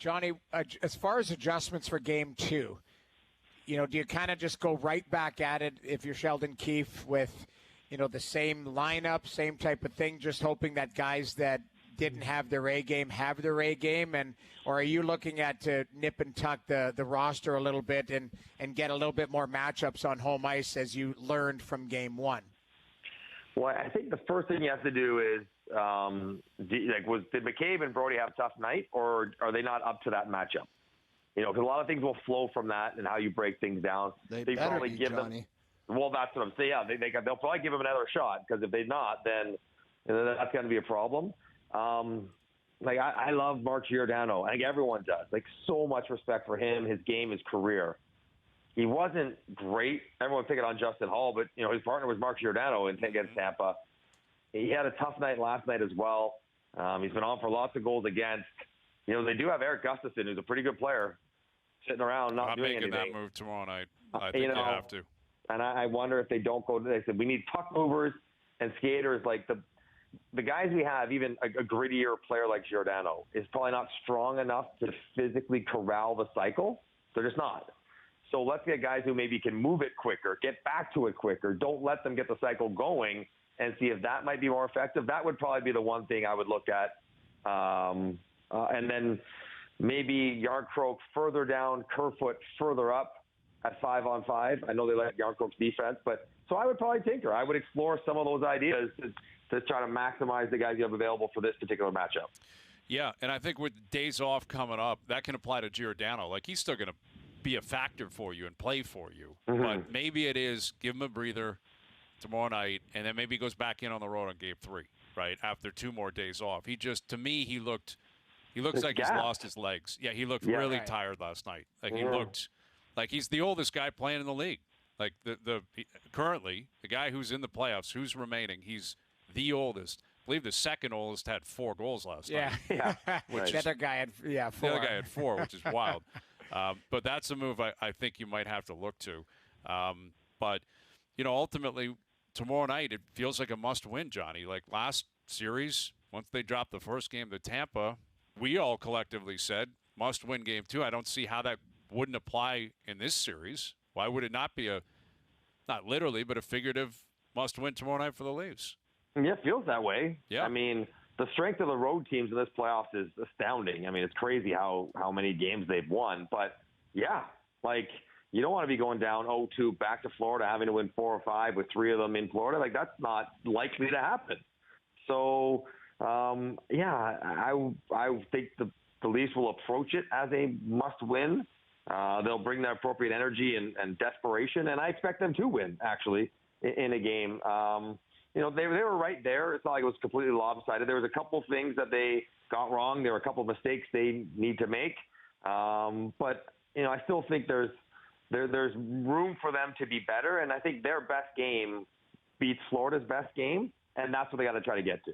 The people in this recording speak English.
Johnny, as far as adjustments for Game 2, do you kind of just go right back at it if you're Sheldon Keefe with, the same lineup, same type of thing, just hoping that guys that didn't have their A game have their A game, or are you looking at to nip and tuck the roster a little bit and get a little bit more matchups on home ice as you learned from Game 1? Well, I think the first thing you have to do is, did McCabe and Brody have a tough night, or are they not up to that matchup? Because a lot of things will flow from that and how you break things down. They better probably be, give Johnny. them. Well, that's what I'm saying. Yeah, they'll probably give them another shot, because if they're not, then that's going to be a problem. I love Mark Giordano. I think everyone does. So much respect for him, his game, his career. He wasn't great. Everyone picking on Justin Hall, but his partner was Mark Giordano against Tampa. He had a tough night last night as well. He's been on for lots of goals against. They do have Eric Gustafsson, who's a pretty good player, sitting around not doing anything. I'm making that move tomorrow night. I think you have to. And I wonder if they don't go. They said we need puck movers and skaters. Like the guys we have, even a grittier player like Giordano is probably not strong enough to physically corral the cycle. They're just not. So let's get guys who maybe can move it quicker, get back to it quicker. Don't let them get the cycle going, and see if that might be more effective. That would probably be the one thing I would look at. And then maybe Yarncroke further down, Kerfoot further up at 5-on-5. I know they like Yarncroke's defense, but so I would probably tinker. I would explore some of those ideas to try to maximize the guys you have available for this particular matchup. Yeah, and I think with days off coming up, that can apply to Giordano. He's still going to be a factor for you and play for you. Mm-hmm. But maybe it is give him a breather tomorrow night, and then maybe he goes back in on the road on Game 3, right, after 2 more days off. To me, he looks like he's lost his legs. Yeah, he looked really tired last night. He looked like he's the oldest guy playing in the league. Currently, the guy who's in the playoffs, who's remaining, he's the oldest. I believe the second oldest had 4 goals last night. Yeah. The other guy had 4. The other guy had 4, which is wild. But that's a move I think you might have to look to. But, ultimately, tomorrow night, it feels like a must-win, Johnny. Last series, once they dropped the first game to Tampa, we all collectively said must-win Game 2. I don't see how that wouldn't apply in this series. Why would it not be not literally, but a figurative must-win tomorrow night for the Leafs? Yeah, it feels that way. Yeah. I mean, the strength of the road teams in this playoffs is astounding. I mean, it's crazy how many games they've won. But, yeah, you don't want to be going down 0-2 back to Florida, having to win 4 or 5 with 3 of them in Florida. That's not likely to happen. So, I think the Leafs will approach it as a must-win. They'll bring their appropriate energy and desperation, and I expect them to win, actually, in a game. They were right there. It's not like it was completely lopsided. There was a couple things that they got wrong. There were a couple of mistakes they need to make. But I still think there's room for them to be better, and I think their best game beats Florida's best game, and that's what they got to try to get to.